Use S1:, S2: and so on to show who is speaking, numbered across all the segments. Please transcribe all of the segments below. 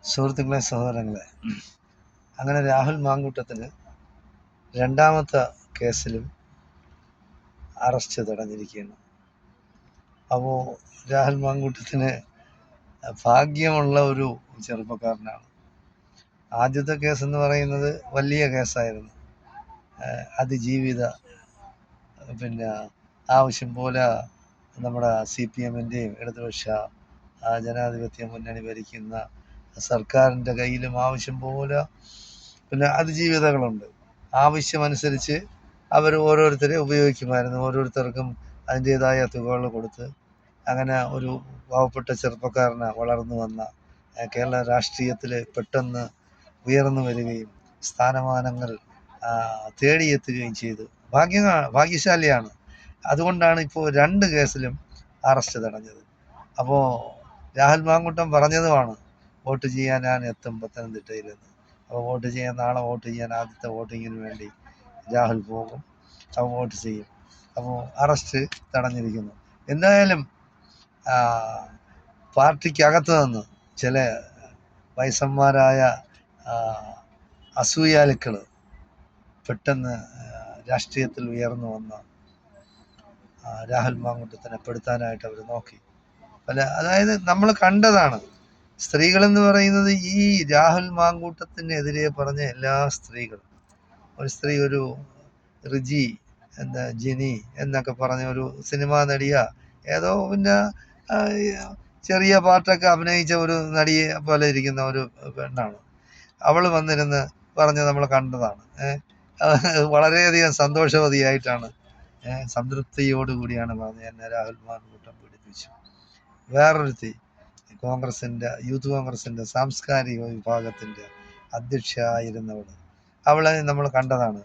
S1: സുഹൃത്തുക്കളെ, സഹോദരങ്ങളെ, അങ്ങനെ രാഹുൽ മാങ്കൂട്ടത്തിന് രണ്ടാമത്തെ കേസിലും അറസ്റ്റ് തടഞ്ഞിരിക്കുകയാണ്. അപ്പോൾ രാഹുൽ മാങ്കൂട്ടത്തിന് ഭാഗ്യമുള്ള ഒരു ചെറുപ്പക്കാരനാണ്. ആദ്യത്തെ കേസ് എന്ന് പറയുന്നത് വലിയ കേസായിരുന്നു. അതിജീവിത ആവശ്യം പോലെ നമ്മുടെ CPM-ൻ്റെയും ഇടതുപക്ഷ ജനാധിപത്യ മുന്നണി ഭരിക്കുന്ന സർക്കാരിൻ്റെ കയ്യിലും ആവശ്യം പോലെ അതിജീവിതകളുണ്ട്. ആവശ്യമനുസരിച്ച് അവർ ഓരോരുത്തരെ ഉപയോഗിക്കുമായിരുന്നു. ഓരോരുത്തർക്കും അതിൻ്റേതായ തുകകൾ കൊടുത്ത് അങ്ങനെ ഒരു പാവപ്പെട്ട ചെറുപ്പക്കാരന് വളർന്നു വന്ന കേരള രാഷ്ട്രീയത്തിൽ പെട്ടെന്ന് ഉയർന്നു വരികയും സ്ഥാനമാനങ്ങൾ തേടിയെത്തുകയും ചെയ്തു. ഭാഗ്യശാലിയാണ്. അതുകൊണ്ടാണ് ഇപ്പോൾ 2 കേസിലും അറസ്റ്റ് തടഞ്ഞത്. അപ്പോൾ രാഹുൽ മാങ്കൂട്ടം പറഞ്ഞതുമാണ്, വോട്ട് ചെയ്യാൻ ഞാൻ എത്തും പത്തനംതിട്ടയിൽ നിന്ന്. അപ്പോൾ വോട്ട് ചെയ്യാൻ നാളെ വോട്ട് ചെയ്യാൻ ആദ്യത്തെ വോട്ടിങ്ങിന് വേണ്ടി രാഹുൽ പോകും. അപ്പോൾ വോട്ട് ചെയ്യും. അപ്പോൾ അറസ്റ്റ് തടഞ്ഞിരിക്കുന്നു. എന്തായാലും പാർട്ടിക്കകത്ത് നിന്ന് ചില വയസ്സന്മാരായ അസൂയാലുക്കൾ പെട്ടെന്ന് രാഷ്ട്രീയത്തിൽ ഉയർന്നു വന്ന രാഹുൽ മാങ്കൂട്ടത്തിനെ പെടുത്താനായിട്ട് അവർ നോക്കി. അതായത് നമ്മൾ കണ്ടതാണ്. സ്ത്രീകളെന്ന് പറയുന്നത് ഈ രാഹുൽ മാങ്കൂട്ടത്തിനെതിരെ പറഞ്ഞ എല്ലാ സ്ത്രീകളും, ഒരു സ്ത്രീ, ഒരു റിജി ജിനി എന്നൊക്കെ പറഞ്ഞ ഒരു സിനിമാ നടിയ, ഏതോ ചെറിയ പാട്ടൊക്കെ അഭിനയിച്ച ഒരു നടിയെ പോലെ ഇരിക്കുന്ന ഒരു പെണ്ണാണ്. അവൾ വന്നിരുന്ന് പറഞ്ഞ് നമ്മൾ കണ്ടതാണ്. വളരെയധികം സന്തോഷവതിയായിട്ടാണ്, സംതൃപ്തിയോടുകൂടിയാണ് പറഞ്ഞത്, എന്നെ രാഹുൽ മാങ്കൂട്ടം പീഡിപ്പിച്ചു. വേറൊരുത്തി യൂത്ത് കോൺഗ്രസിൻ്റെ സാംസ്കാരിക വിഭാഗത്തിൻ്റെ അധ്യക്ഷയായിരുന്നവൾ, അവളെ നമ്മൾ കണ്ടതാണ്.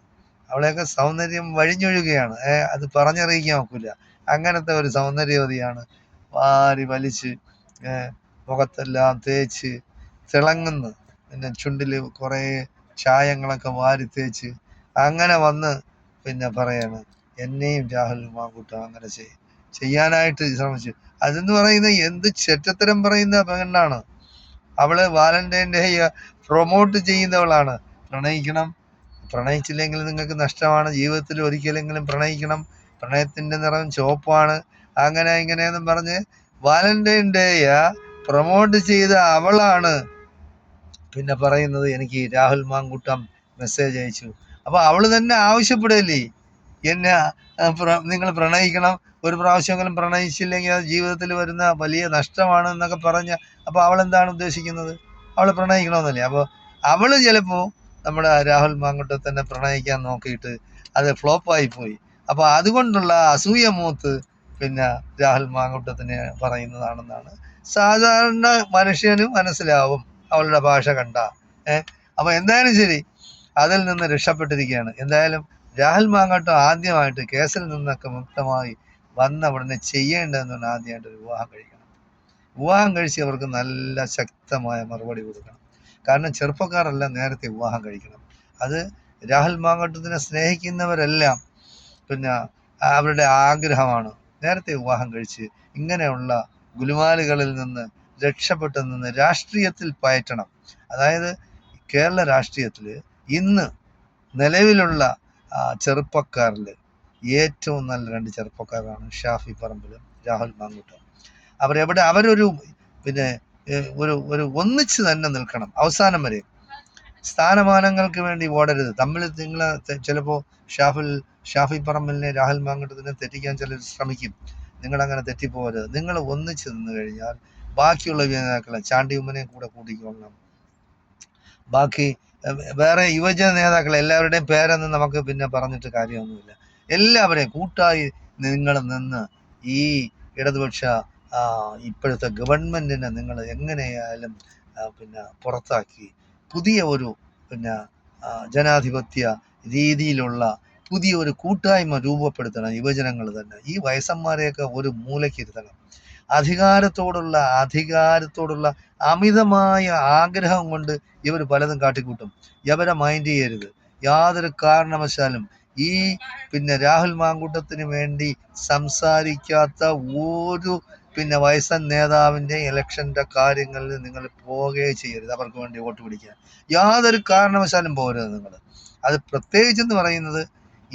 S1: അവളെയൊക്കെ സൗന്ദര്യം വഴിഞ്ഞൊഴുകയാണ്. അത് പറഞ്ഞറിയിക്കാൻ ഒക്കില്ല. അങ്ങനത്തെ ഒരു സൗന്ദര്യവതിയാണ്. വാരി വലിച്ച് മുഖത്തെല്ലാം തേച്ച് തിളങ്ങുന്നു. ചുണ്ടിൽ കുറേ ചായങ്ങളൊക്കെ വാരി തേച്ച് അങ്ങനെ വന്ന് പറയാണ്, എന്നെയും രാഹുൽ മാങ്കൂട്ടം അങ്ങനെ ചെയ്യാനായിട്ട് ശ്രമിച്ചു. അതെന്ന് പറയുന്നത് എന്ത് ചെറ്റത്തരം പറയുന്ന പെണ്ണാണ്. അവള് വാലന്റൈൻ ഡേ പ്രൊമോട്ട് ചെയ്യുന്നവളാണ്. പ്രണയിച്ചില്ലെങ്കിൽ നിങ്ങൾക്ക് നഷ്ടമാണ്. ജീവിതത്തിൽ ഒരിക്കലെങ്കിലും പ്രണയിക്കണം. പ്രണയത്തിന്റെ നിറം ചുവപ്പാണ്. അങ്ങനെ ഇങ്ങനെയെന്നും പറഞ്ഞ് വാലന്റൈൻ ഡേ പ്രൊമോട്ട് ചെയ്ത അവളാണ് പറയുന്നത്, എനിക്ക് രാഹുൽ മാങ്കൂട്ടം മെസ്സേജ് അയച്ചു. അപ്പൊ അവള് തന്നെ ആവശ്യപ്പെടല്ലേ, എന്നെ നിങ്ങൾ പ്രണയിക്കണം, ഒരു പ്രാവശ്യമെങ്കിലും പ്രണയിച്ചില്ലെങ്കിൽ അത് ജീവിതത്തിൽ വരുന്ന വലിയ നഷ്ടമാണ് എന്നൊക്കെ പറഞ്ഞ്. അപ്പോൾ അവളെന്താണ് ഉദ്ദേശിക്കുന്നത്? അവൾ പ്രണയിക്കണമെന്നല്ലേ. അപ്പോൾ അവൾ ചിലപ്പോൾ നമ്മുടെ രാഹുൽ മാങ്കൂട്ടത്തിനെ പ്രണയിക്കാൻ നോക്കിയിട്ട് അത് ഫ്ലോപ്പായി പോയി. അപ്പോൾ അതുകൊണ്ടുള്ള അസൂയ മൂത്ത് രാഹുൽ മാങ്കൂട്ടത്തിനെ പറയുന്നതാണെന്നാണ് സാധാരണ മനുഷ്യന് മനസ്സിലാവും, അവളുടെ ഭാഷ കണ്ട. അപ്പോൾ എന്തായാലും ശരി, അതിൽ നിന്ന് രക്ഷപ്പെട്ടിരിക്കുകയാണ്. എന്തായാലും രാഹുൽ മാങ്കൂട്ടം ആദ്യമായിട്ട് കേസിൽ നിന്നൊക്കെ മുക്തമായി വന്ന ഉടനെ ചെയ്യേണ്ടതെന്ന് ആദ്യമായിട്ട് ഒരു വിവാഹം കഴിക്കണം. വിവാഹം കഴിച്ച് അവർക്ക് നല്ല ശക്തമായ മറുപടി കൊടുക്കണം. കാരണം ചെറുപ്പക്കാരെല്ലാം നേരത്തെ വിവാഹം കഴിക്കണം. അത് രാഹുൽ മാങ്കൂട്ടത്തിനെ സ്നേഹിക്കുന്നവരെല്ലാം അവരുടെ ആഗ്രഹമാണ്. നേരത്തെ വിവാഹം കഴിച്ച് ഇങ്ങനെയുള്ള ഗുലുമാലുകളിൽ നിന്ന് രക്ഷപ്പെട്ടു നിന്ന് രാഷ്ട്രീയത്തിൽ പയറ്റണം. അതായത് കേരള രാഷ്ട്രീയത്തിൽ ഇന്ന് നിലവിലുള്ള ചെറുപ്പക്കാരിൽ ഏറ്റവും നല്ല 2 ചെറുപ്പക്കാരാണ് ഷാഫി പറമ്പിലും രാഹുൽ മാങ്കൂട്ടം. അവരൊരു ഒരു ഒന്നിച്ച് തന്നെ നിൽക്കണം അവസാനം വരെ. സ്ഥാനമാനങ്ങൾക്ക് വേണ്ടി ഓടരുത്. നിങ്ങൾ ചിലപ്പോൾ ഷാഫി പറമ്പിലിനെ രാഹുൽ മാങ്കൂട്ടത്തിനെ തെറ്റിക്കാൻ ചിലർ ശ്രമിക്കും. നിങ്ങളങ്ങനെ തെറ്റിപ്പോകരുത്. നിങ്ങൾ ഒന്നിച്ച് നിന്ന് കഴിഞ്ഞാൽ ബാക്കിയുള്ള നേതാക്കളെ, ചാണ്ടി ഉമ്മനെ കൂടെ കൂട്ടിക്കൊള്ളണം. ബാക്കി വേറെ യുവജന നേതാക്കൾ എല്ലാവരുടെയും പേരൊന്നും നമുക്ക് പറഞ്ഞിട്ട് കാര്യമൊന്നുമില്ല. എല്ലാവരെയും കൂട്ടായി നിങ്ങൾ നിന്ന് ഈ ഇടതുപക്ഷ ഇപ്പോഴത്തെ ഗവൺമെന്റിനെ നിങ്ങൾ എങ്ങനെയായാലും പുറത്താക്കി പുതിയ ഒരു ജനാധിപത്യ രീതിയിലുള്ള പുതിയ ഒരു കൂട്ടായ്മ രൂപപ്പെടുത്തണം. യുവജനങ്ങൾ തന്നെ ഈ വയസ്സന്മാരെയൊക്കെ ഒരു മൂലയ്ക്ക് ഇരുത്തണം. അധികാരത്തോടുള്ള അമിതമായ ആഗ്രഹം കൊണ്ട് ഇവർ പലതും കാട്ടിക്കൂട്ടും. ഇവരെ മൈൻഡ് ചെയ്യരുത് യാതൊരു കാരണവശാലും. ഈ രാഹുൽ മാങ്കൂട്ടത്തിന് വേണ്ടി സംസാരിക്കാത്ത ഒരു പിന്നെ വയസ്സൻ നേതാവിൻ്റെ ഇലക്ഷൻ്റെ കാര്യങ്ങളിൽ നിങ്ങൾ പോവുകയേ ചെയ്യരുത്. അവർക്ക് വേണ്ടി വോട്ട് പിടിക്കാൻ യാതൊരു കാരണവശാലും പോകരുത് നിങ്ങൾ. അത് പ്രത്യേകിച്ചെന്ന് പറയുന്നത്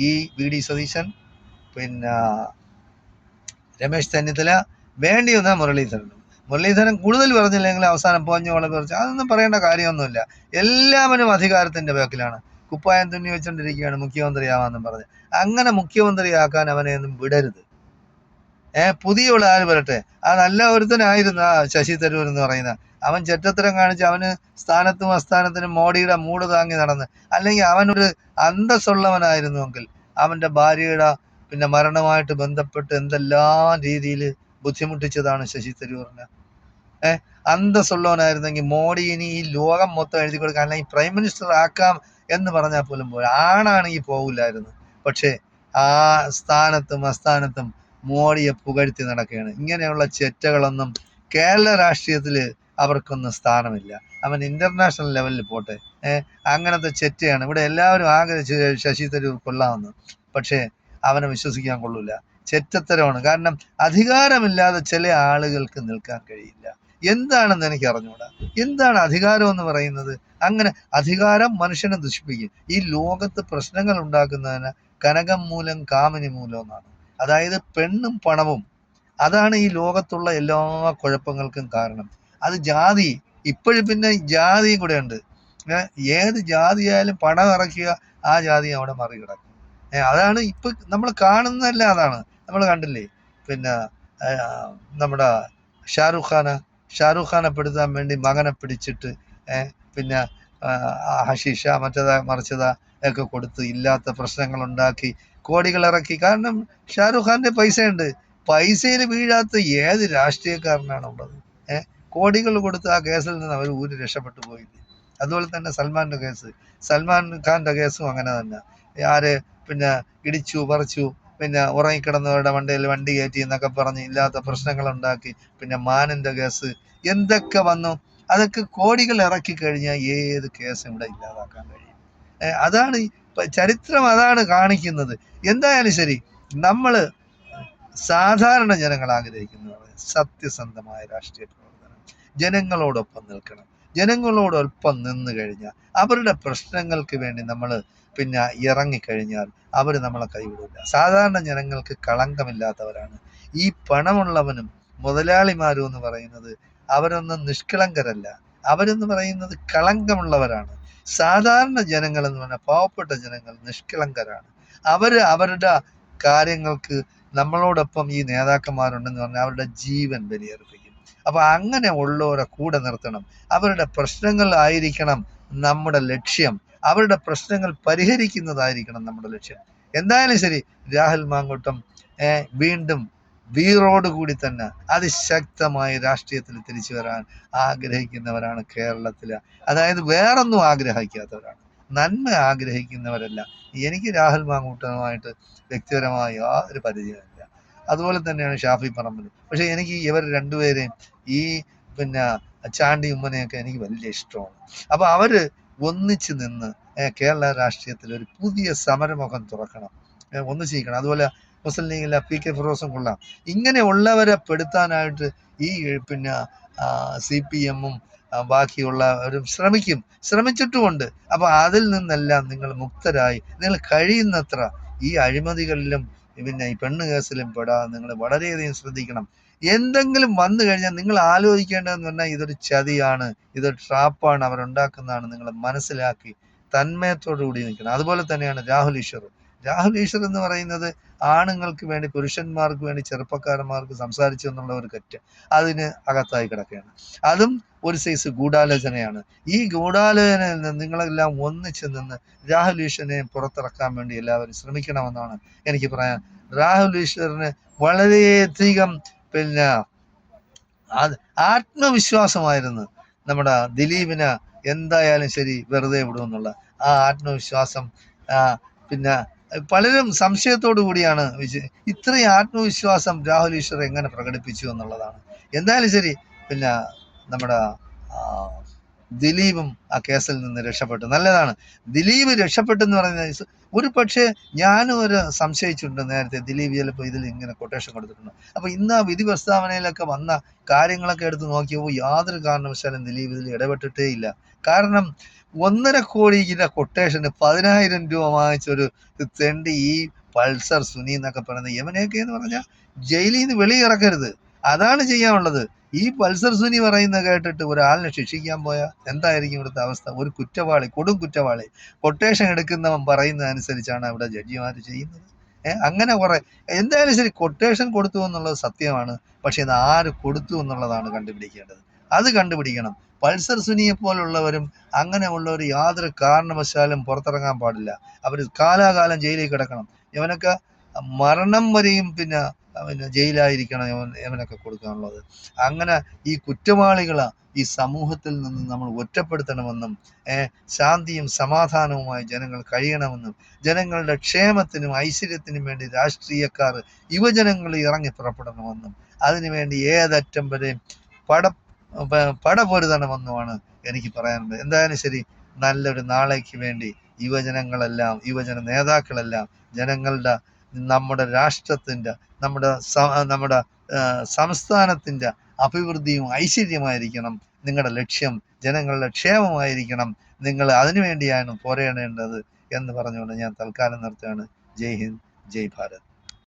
S1: ഈ വി.ഡി. സതീശൻ, പിന്നെ രമേശ് ചെന്നിത്തല, വേണ്ടി വന്നാൽ മുരളീധരൻ കൂടുതൽ പറഞ്ഞില്ലെങ്കിൽ അവസാനം പോഞ്ഞ് വളരെ കുറച്ച് അതൊന്നും പറയേണ്ട കാര്യമൊന്നുമില്ല. എല്ലാവരും അധികാരത്തിൻ്റെ ബാക്കിലാണ്. കുപ്പായം തുന്നി വെച്ചുകൊണ്ടിരിക്കുകയാണ് മുഖ്യമന്ത്രിയാവാമെന്നും പറഞ്ഞ്. അങ്ങനെ മുഖ്യമന്ത്രിയാക്കാൻ അവനെയൊന്നും വിടരുത്. പുതിയ ആര് വരട്ടെ. ആ നല്ല ഒരുത്തനായിരുന്നു ആ ശശി തരൂർ എന്ന് പറയുന്ന. അവൻ ചെറ്റത്തരം കാണിച്ച് അവന് സ്ഥാനത്തും അസ്ഥാനത്തിനും മോഡിയുടെ മൂട് താങ്ങി നടന്ന്, അല്ലെങ്കിൽ അവനൊരു അന്തസ്സുള്ളവനായിരുന്നുവെങ്കിൽ അവൻ്റെ ഭാര്യയുടെ പിന്നെ മരണമായിട്ട് ബന്ധപ്പെട്ട് എന്തെല്ലാം രീതിയിൽ ബുദ്ധിമുട്ടിച്ചതാണ് ശശി തരൂരിനെ. അന്തസ്സുള്ളവനായിരുന്നെങ്കിൽ മോഡി ഇനി ഈ ലോകം മൊത്തം എഴുതി കൊടുക്കാം, അല്ലെങ്കിൽ പ്രൈം മിനിസ്റ്റർ ആക്കാം എന്ന് പറഞ്ഞാൽ പോലും പോരാ, ആണാണെങ്കിൽ പോകില്ലായിരുന്നു. പക്ഷേ ആ സ്ഥാനത്തും അസ്ഥാനത്തും മോഡിയെ പുകഴ്ത്തി നടക്കുകയാണ്. ഇങ്ങനെയുള്ള ചെറ്റകളൊന്നും കേരള രാഷ്ട്രീയത്തിൽ അവർക്കൊന്നും സ്ഥാനമില്ല. അവൻ ഇന്റർനാഷണൽ ലെവലിൽ പോട്ടെ. അങ്ങനത്തെ ചെറ്റയാണ്. ഇവിടെ എല്ലാവരും ആഗ്രഹിച്ച് ശശി തരൂർ കൊള്ളാമെന്ന്, പക്ഷേ അവനെ വിശ്വസിക്കാൻ കൊള്ളില്ല. ചെറ്റത്തരമാണ്. കാരണം അധികാരമില്ലാതെ ചില ആളുകൾക്ക് നിൽക്കാൻ കഴിയില്ല. എന്താണെന്ന് എനിക്ക് അറിഞ്ഞൂടാ. എന്താണ് അധികാരം എന്ന് പറയുന്നത്? അങ്ങനെ അധികാരം മനുഷ്യനെ ദുഷിപ്പിക്കും. ഈ ലോകത്ത് പ്രശ്നങ്ങൾ ഉണ്ടാക്കുന്നതിന് കനകം മൂലം കാമിനി മൂലം എന്നാണ്. അതായത് പെണ്ണും പണവും, അതാണ് ഈ ലോകത്തുള്ള എല്ലാ കുഴപ്പങ്ങൾക്കും കാരണം. അത് ജാതി, ഇപ്പോഴും പിന്നെ ജാതിയും കൂടെ ഉണ്ട്. ഏത് ജാതിയായാലും പണം ഇറക്കുക, ആ ജാതി അവിടെ മറികിടക്കും. അതാണ് ഇപ്പൊ നമ്മൾ കാണുന്നതല്ല. അതാണ് നമ്മൾ കണ്ടില്ലേ, പിന്നെ നമ്മുടെ ഷാരൂഖ് ഖാനെ പെടുത്താൻ വേണ്ടി മകനെ പിടിച്ചിട്ട് പിന്നെ ഹഷീഷ മറ്റേതാ മറിച്ചതാ ഒക്കെ കൊടുത്ത് ഇല്ലാത്ത പ്രശ്നങ്ങൾ ഉണ്ടാക്കി കോടികൾ ഇറക്കി. കാരണം ഷാരൂഖ് ഖാന്റെ പൈസയുണ്ട്. പൈസയിൽ വീഴാത്ത ഏത് രാഷ്ട്രീയക്കാരനാണ് ഉള്ളത്? കോടികൾ കൊടുത്ത് ആ കേസിൽ നിന്ന് അവർ ഊരി രക്ഷപ്പെട്ടു പോയില്ലേ. അതുപോലെ തന്നെ സൽമാന്റെ കേസ്, സൽമാൻ ഖാന്റെ കേസും അങ്ങനെ തന്നെ. ആര് പിന്നെ ഇടിച്ചു പറിച്ചു, പിന്നെ ഉറങ്ങിക്കിടന്നവരുടെ മണ്ടയിൽ വണ്ടി കയറ്റി എന്നൊക്കെ പറഞ്ഞ് ഇല്ലാത്ത പ്രശ്നങ്ങൾ ഉണ്ടാക്കി. പിന്നെ മാനിന്റെ കേസ്, എന്തൊക്കെ വന്നു. അതൊക്കെ കോടികൾ ഇറക്കി കഴിഞ്ഞാൽ ഏത് കേസും ഇവിടെ ഇല്ലാതാക്കാൻ കഴിയും. അതാണ് ചരിത്രം അതാണ് കാണിക്കുന്നത്. എന്തായാലും ശരി, നമ്മൾ സാധാരണ ജനങ്ങൾ ആഗ്രഹിക്കുന്നത് സത്യസന്ധമായ രാഷ്ട്രീയ പ്രവർത്തനം, ജനങ്ങളോടൊപ്പം നിൽക്കണം. ജനങ്ങളോടൊപ്പം നിന്ന് കഴിഞ്ഞാൽ അവരുടെ പ്രശ്നങ്ങൾക്ക് വേണ്ടി നമ്മൾ പിന്നെ ഇറങ്ങിക്കഴിഞ്ഞാൽ അവർ നമ്മളെ കൈവിടില്ല. സാധാരണ ജനങ്ങൾക്ക് കളങ്കമില്ലാത്തവരാണ്. ഈ പണമുള്ളവനും മുതലാളിമാരും എന്ന് പറയുന്നത് അവരൊന്നും നിഷ്കളങ്കരല്ല. അവരെന്ന് പറയുന്നത് കളങ്കമുള്ളവരാണ്. സാധാരണ ജനങ്ങൾ എന്ന് പറഞ്ഞാൽ പാവപ്പെട്ട ജനങ്ങൾ നിഷ്കളങ്കരാണ്. അവരുടെ കാര്യങ്ങൾക്ക് നമ്മളോടൊപ്പം ഈ നേതാക്കന്മാരുണ്ടെന്ന് പറഞ്ഞാൽ അവരുടെ ജീവൻ ബലിയർപ്പിക്കും. അപ്പൊ അങ്ങനെ ഉള്ളവരെ കൂടെ നിർത്തണം. അവരുടെ പ്രശ്നങ്ങളായിരിക്കണം നമ്മുടെ ലക്ഷ്യം. അവരുടെ പ്രശ്നങ്ങൾ പരിഹരിക്കുന്നതായിരിക്കണം നമ്മുടെ ലക്ഷ്യം. എന്തായാലും ശരി, രാഹുൽ മാങ്കൂട്ടം വീണ്ടും വീറോടുകൂടി തന്നെ അതിശക്തമായി രാഷ്ട്രീയത്തിൽ തിരിച്ചു വരാൻ ആഗ്രഹിക്കുന്നവരാണ് കേരളത്തില്. അതായത് വേറൊന്നും ആഗ്രഹിക്കാത്തവരാണ്, നന്മ ആഗ്രഹിക്കുന്നവരല്ല. എനിക്ക് രാഹുൽ മാങ്കൂട്ടനുമായിട്ട് വ്യക്തിപരമായ യാതൊരു പരിചയമില്ല. അതുപോലെ തന്നെയാണ് ഷാഫി പറമ്പിൽ. പക്ഷെ എനിക്ക് ഇവർ രണ്ടുപേരെയും, ഈ പിന്നെ ചാണ്ടി ഉമ്മനെയൊക്കെ എനിക്ക് വലിയ ഇഷ്ടമാണ്. അപ്പൊ അവര് ഒന്നിച്ചു നിന്ന് കേരള രാഷ്ട്രീയത്തിൽ ഒരു പുതിയ സമരമുഖം തുറക്കണം, ഒന്നിച്ചിരിക്കണം. അതുപോലെ മുസ്ലിം ലീഗിലെ പി.കെ. ഫിറോസും കൊള്ളാം. ഇങ്ങനെ ഉള്ളവരെ പെടുത്താനായിട്ട് ഈ പിന്നെ CPM-ഉം ബാക്കിയുള്ളവരും ശ്രമിച്ചിട്ടുമുണ്ട്. അപ്പൊ അതിൽ നിന്നെല്ലാം നിങ്ങൾ മുക്തരായി നിങ്ങൾ കഴിയുന്നത്ര ഈ അഴിമതികളിലും പിന്നെ ഈ പെണ്ണ് കേസിലും പെടാതെ നിങ്ങൾ വളരെയധികം ശ്രദ്ധിക്കണം. എന്തെങ്കിലും വന്നു കഴിഞ്ഞാൽ നിങ്ങൾ ആലോചിക്കേണ്ടതെന്ന് പറഞ്ഞാൽ ഇതൊരു ചതിയാണ്, ഇതൊരു ട്രാപ്പാണ്, അവരുണ്ടാക്കുന്നതാണ്. നിങ്ങൾ മനസ്സിലാക്കി തന്മയത്തോടു കൂടി നിൽക്കണം. അതുപോലെ തന്നെയാണ് രാഹുൽ ഈശ്വർ എന്ന് പറയുന്നത് ആണുങ്ങൾക്ക് വേണ്ടി, പുരുഷന്മാർക്ക് വേണ്ടി, ചെറുപ്പക്കാരന്മാർക്ക് സംസാരിച്ചു എന്നുള്ള ഒരു തെറ്റ് അതിന് അകത്തായി കിടക്കുകയാണ്. അതും ഒരു സൈസ് ഗൂഢാലോചനയാണ്. ഈ ഗൂഢാലോചനയിൽ നിന്ന് നിങ്ങളെല്ലാം ഒന്നിച്ചു നിന്ന് രാഹുൽ ഈശ്വറിനെ പുറത്തിറക്കാൻ വേണ്ടി എല്ലാവരും ശ്രമിക്കണമെന്നാണ് എനിക്ക് പറയാൻ. രാഹുൽ ഈശ്വറിന് വളരെയധികം പിന്നെ ആത്മവിശ്വാസമായിരുന്നു. നമ്മുടെ ദിലീപിന് എന്തായാലും ശരി വെറുതെ വിടുമെന്നുള്ള ആ ആത്മവിശ്വാസം പിന്നെ പലരും സംശയത്തോടു കൂടിയാണ് ഇത്രയും ആത്മവിശ്വാസം രാഹുൽ ഈശ്വർ എങ്ങനെ പ്രകടിപ്പിച്ചു എന്നുള്ളതാണ്. എന്തായാലും ശരി, പിന്നെ നമ്മുടെ ദിലീപും ആ കേസിൽ നിന്ന് രക്ഷപ്പെട്ടു. നല്ലതാണ്. ദിലീപ് രക്ഷപ്പെട്ടെന്ന് പറയുന്നത് ഒരു പക്ഷേ ഞാനും ഒരു സംശയിച്ചിട്ടുണ്ട് നേരത്തെ, ദിലീപ് ചിലപ്പോൾ ഇതിൽ ഇങ്ങനെ കൊട്ടേഷൻ കൊടുത്തിട്ടുണ്ട്. അപ്പൊ ഇന്ന് ആ വിധി പ്രസ്താവനയിലൊക്കെ വന്ന കാര്യങ്ങളൊക്കെ എടുത്ത് നോക്കിയപ്പോൾ യാതൊരു കാരണവശാലും ദിലീപ് ഇതിൽ ഇടപെട്ടിട്ടേ ഇല്ല. കാരണം 1.5 കോടി കൊട്ടേഷന് 10,000 രൂപ വാങ്ങിച്ചൊരു തെണ്ടി ഈ പൾസർ സുനി എന്നൊക്കെ പറയുന്നത്, യവനെയൊക്കെ എന്ന് പറഞ്ഞാൽ ജയിലിൽ നിന്ന് വെളിയിറക്കരുത്, അതാണ് ചെയ്യാനുള്ളത്. ഈ പൾസർ സുനി പറയുന്ന കേട്ടിട്ട് ഒരാളിനെ ശിക്ഷിക്കാൻ പോയാൽ എന്തായിരിക്കും ഇവിടുത്തെ അവസ്ഥ? ഒരു കുറ്റവാളി, കൊടും കുറ്റവാളി, കൊട്ടേഷൻ എടുക്കുന്നവൻ പറയുന്നതനുസരിച്ചാണ് അവിടെ ജഡ്ജിമാർ ചെയ്യുന്നത്. അങ്ങനെ കുറെ, എന്തായാലും ശരി, കൊട്ടേഷൻ കൊടുത്തു എന്നുള്ളത് സത്യമാണ്. പക്ഷെ ഇത് ആര് കൊടുത്തു എന്നുള്ളതാണ് കണ്ടുപിടിക്കേണ്ടത്. അത് കണ്ടുപിടിക്കണം. പൾസർ സുനിയെ പോലുള്ളവരും അങ്ങനെയുള്ളവർ യാതൊരു കാരണവശാലും പുറത്തിറങ്ങാൻ പാടില്ല. അവർ കാലാകാലം ജയിലിൽ കിടക്കണം. ഇവനൊക്കെ മരണം വരെയും പിന്നെ ജയിലായിരിക്കണം ഇവനൊക്കെ കൊടുക്കാനുള്ളത്. അങ്ങനെ ഈ കുറ്റവാളികളെ ഈ സമൂഹത്തിൽ നിന്ന് നമ്മൾ ഒറ്റപ്പെടുത്തണമെന്നും ശാന്തിയും സമാധാനവുമായി ജനങ്ങൾ കഴിയണമെന്നും ജനങ്ങളുടെ ക്ഷേമത്തിനും ഐശ്വര്യത്തിനും വേണ്ടി രാഷ്ട്രീയക്കാർ, യുവജനങ്ങൾ ഇറങ്ങി പുറപ്പെടണമെന്നും അതിനുവേണ്ടി ഏതറ്റം വരെയും പടപൊരുതണമെന്നുമാണ് എനിക്ക് പറയാനുള്ളത്. എന്തായാലും ശരി, നല്ലൊരു നാളേക്ക് വേണ്ടി യുവജന നേതാക്കളെല്ലാം ജനങ്ങളുടെ, നമ്മുടെ രാഷ്ട്രത്തിൻ്റെ, നമ്മുടെ സംസ്ഥാനത്തിൻ്റെ അഭിവൃദ്ധിയും ഐശ്വര്യമായിരിക്കണം നിങ്ങളുടെ ലക്ഷ്യം, ജനങ്ങളുടെ ക്ഷേമമായിരിക്കണം. നിങ്ങൾ അതിനുവേണ്ടിയാണ് പോരാടേണ്ടത് എന്ന് പറഞ്ഞുകൊണ്ട് ഞാൻ തൽക്കാലം നിർത്തുകയാണ്. ജയ് ഹിന്ദ്, ജയ് ഭാരത്.